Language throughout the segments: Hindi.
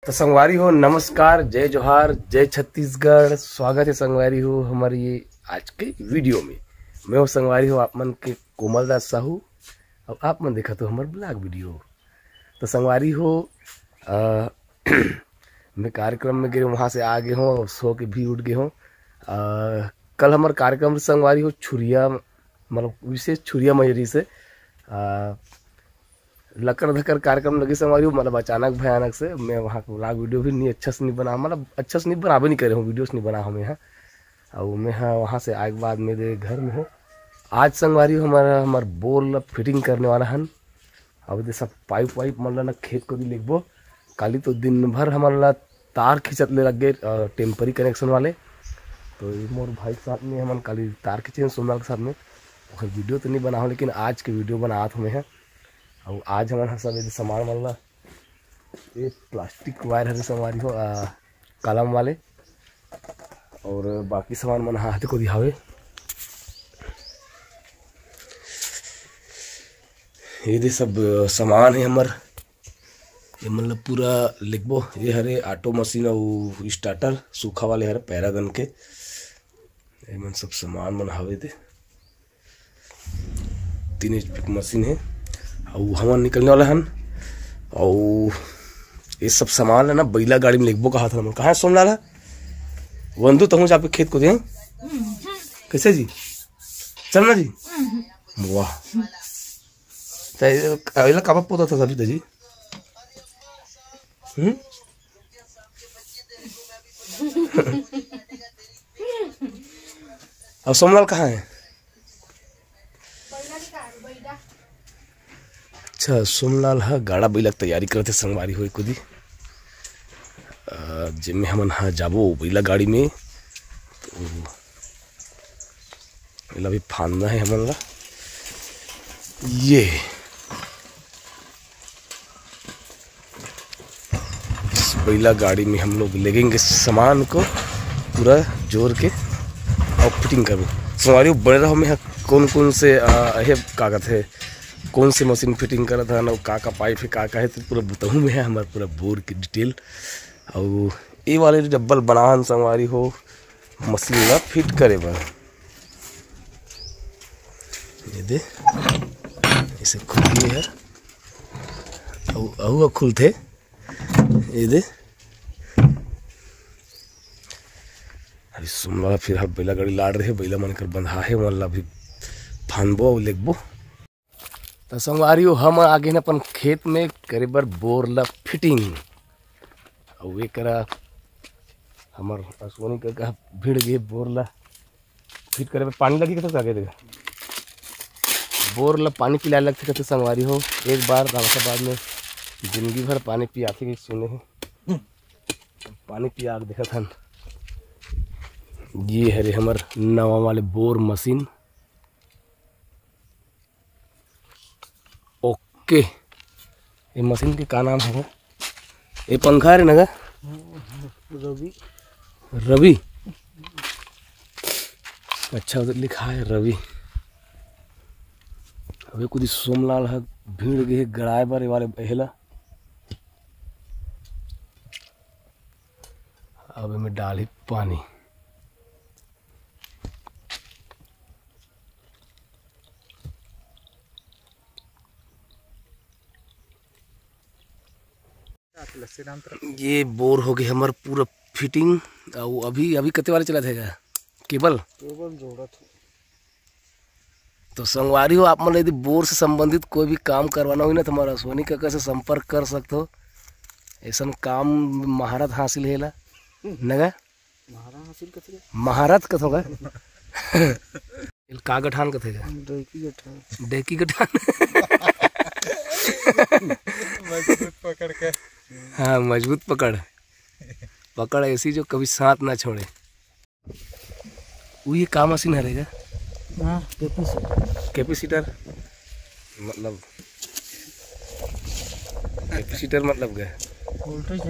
तो संगवारी हो नमस्कार, जय जोहार, जय छत्तीसगढ़। स्वागत है संगवारी हो हमारी ये आज के वीडियो में। मैं हूँ संगवारी हो आप मन के कोमल दास साहू और आप मन देखा तो हमारे ब्लॉग वीडियो। तो संगवारी हो मैं कार्यक्रम में गए, वहाँ से आ गए हूँ, सो के भी उठ गए हूँ। कल हमारे कार्यक्रम संगवारी हो छुरिया, मतलब विशेष छुरिया मजरी से लकर धकर कार्यक्रम लगे संगवारी हो। मतलब अचानक भयानक से मैं वहाँ का ब्लॉग वीडियो भी नहीं अच्छा से नहीं बना, मतलब अच्छा से नहीं बना भी नहीं करे हूँ, वीडियोस नहीं बना हमें यहाँ। और मैं हाँ वहाँ से आए के बाद मेरे घर में हूँ। आज संगवारी हो हमारा बोर फिटिंग करने वाला हन। अब सब पाइप वाइप मतलब खेत को भी लिखबो। काली तो दिन भर हमारा तार खिंचत ले लग गए टेम्परी कनेक्शन वाले। तो मोर भाई के साथ में हम काली तार खींचे सोमवार के साथ में। और वीडियो तो नहीं बना हो, लेकिन आज के वीडियो बना हमें है। और आज हमारा सब ये सामान वाला ये प्लास्टिक वायर है संगवारी हो कलम वाले, और बाकी सामान मन हाथ को दिखावे। ये सब सामान है हमार, ये मतलब पूरा लिखबो। ये हरे ऑटो मशीन और स्टार्टर सूखा वाले हरे पैरागन के, ये मन सब सामान मन हवे थे। 3 HP मशीन है और हमार निकलने वाला हन। और ये सब सामान है ना बैला गाड़ी में लिखबो कहा था। कहाँ सोमलाल है बंधु तहूँ जा पे खेत को दे कैसे जी चलना जी। वाह तो काबा पोता था सभी जी। और सोमलाल कहाँ है? अच्छा सोमलाल हाँ गाड़ा बैला तैयारी करते संगवारी हो खुद ही जिनमें हमन हाँ जाबो बैला गाड़ी में। तो अभी फांदना है हमन ला। ये इस बैला गाड़ी में हम लोग लगेंगे सामान को पूरा जोड़ के और फिटिंग करो संगवारी। बड़े रहो में कौन कौन से कागज है, कौन सी मशीन फिटिंग करा था ना, का पाइप है का है, तो पूरा बताऊँ में है हमारे पूरा बोर की डिटेल। और ये वाले डब्बल बनान संगवारी हो मशीन ला फिट करे बार। ये दे इसे खुली है और खुलते ये दे अभी सुमला फिर हम बैला गाड़ी लाड़ रहे बैला मन कर बंधा है वाला भी फानबो और लेगबो। तो संगवारी हो हम आगे न अपन खेत में करे बर बोर ला फिटिंग। और वे करा हमार सोनी का भीड़ गए बोर ला फिट करे बर। पानी लगी कैसे आगे देगा बोर ला पानी पिलाए लगते कहते संगवारी हो। एक बार रावसाबाद में जिंदगी भर पानी पियाते सुने हैं, पानी पिया देखा था। ये है रे हमार नवा वाले बोर मशीन। ओके ये मशीन के का नाम है? ये पंखा है ना रवि। रवि अच्छा उधर लिखा है रवि। अबे कुछ सोमलाल है भीड़ गए गड़ाए बारे वाले पहला। अब में डाली पानी। ये बोर हो गए हमारे पूरा फिटिंग। और अभी अभी कते वाले चला थे केबल जोड़ा था। तो संगवारी हो आप मतलब यदि बोर से संबंधित कोई भी काम करवाना हो ना तो हमारा सोनी काका से संपर्क कर सकते हो। ऐसा काम महारत हासिल है नगा महारत कथ होगा का गठान कथे डेकी गठान मजबूत पकड़ के। हाँ मजबूत पकड़ ऐसी जो कभी साथ ना छोड़े। वो ये का मशीन हरेगा कैपेसिटर मतलब कैपेसिटर मतलब क्या वोल्टेज?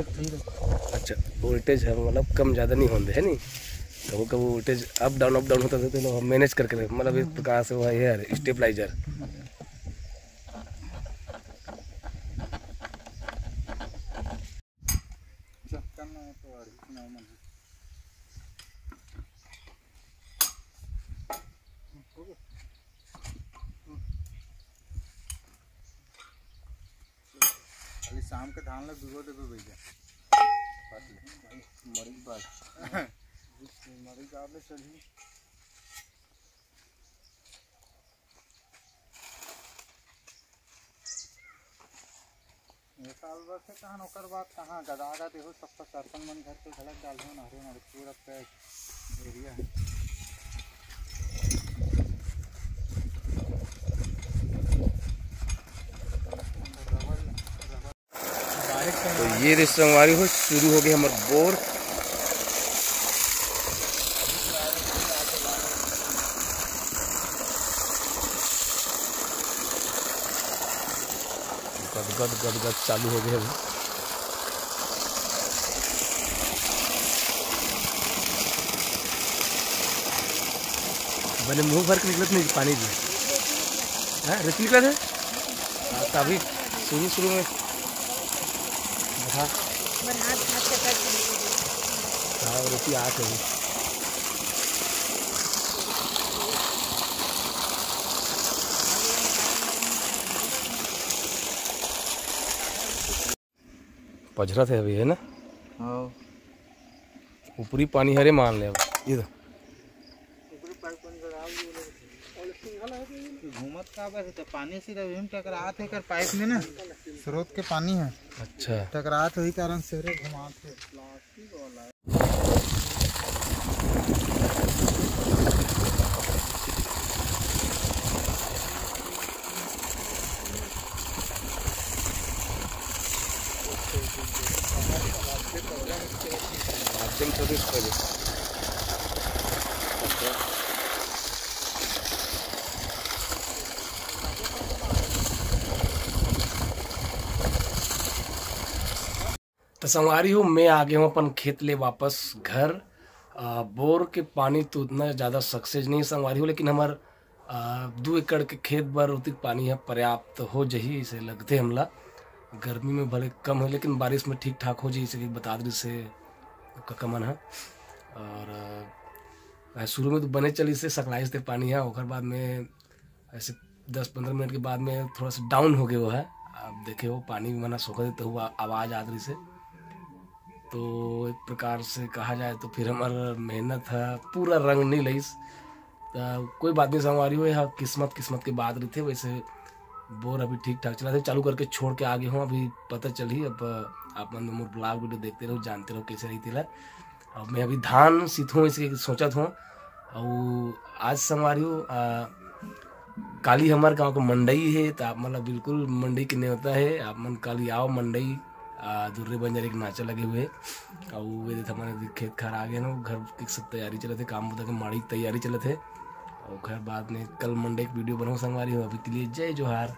अच्छा वोल्टेज है मतलब कम ज़्यादा नहीं होते है नहीं। कभी कभी वोल्टेज अप डाउन होता था तो मैनेज करके मतलब इस प्रकार से हुआ है स्टेबलाइजर। करना है तो अड़ी मन अभी शाम के धान लग भिगो देवे भैया मरी बात मरी गावले चढ़ी साल भर से कहाँ नौकर बात कहाँ गदा देखो सबका सरपंच मन घर पे झलक डाल दो नारे नारे पूरा पैक एरिया है। तो ये रिश्तेदारी हो शुरू हो गई हमारे बोर। गदगद चालू हो गया। मैंने मुंह भर के निकलत नहीं पानी भी है रेत निकला है। तभी शुरू में हाँ रेती आठ है। पझरत है अभी है ना। हाँ ऊपरी पानी हरे मान ले अब ये घूमत का बस तो पानी से हम टकरात है कर पाइप में ना स्रोत के पानी है। अच्छा टकरात वही कारण से घुमाते प्लास्टिक वाला तो संगवारी हूँ मैं आ गया हूँ अपन खेत ले वापस घर। बोर के पानी तो उतना ज़्यादा सक्सेस नहीं संगवारी हूँ, लेकिन हमार 2 एकड़ के खेत भर उतनी पानी है पर्याप्त हो जाही इसे लगते हमला। गर्मी में भले कम है लेकिन बारिश में ठीक ठाक हो जाए इसे बता दी से कमन है। और शुरू में तो बने चली से सकलाई से पानी है और बाद में ऐसे 10-15 मिनट के बाद में थोड़ा सा डाउन हो गया वो है। अब देखे वो पानी में मना सोख देते हुआ आवाज़ आ रही से तो एक प्रकार से कहा जाए तो फिर हमारा मेहनत है पूरा रंग नहीं लईस। कोई बात नहीं संगवारी हुए हाँ किस्मत के बाद रही थे। वैसे बोर अभी ठीक ठाक चला था चालू करके छोड़ के आगे हूँ अभी पता चली। अब आप मन मोर ब्लॉग वीडियो देखते रहो जानते रहो कैसे रही थी। अब मैं अभी धान सीखूँ इसके सोचा था। और आज संगवारी हूँ काली हमारे गांव का मंडई है तो आप मतलब बिल्कुल मंडई की न्योता है। आप मन काली आओ मंडई दुर्रे बंजर एक नाचा लगे हुए और वे हमारे खेत खार आ गए ना घर की सब तैयारी चले थे काम बता के माड़ी तैयारी चले थे। और खैर बाद में कल मंडे एक वीडियो बनाऊँ संगवारी हो। अभी के लिए जय जोहार।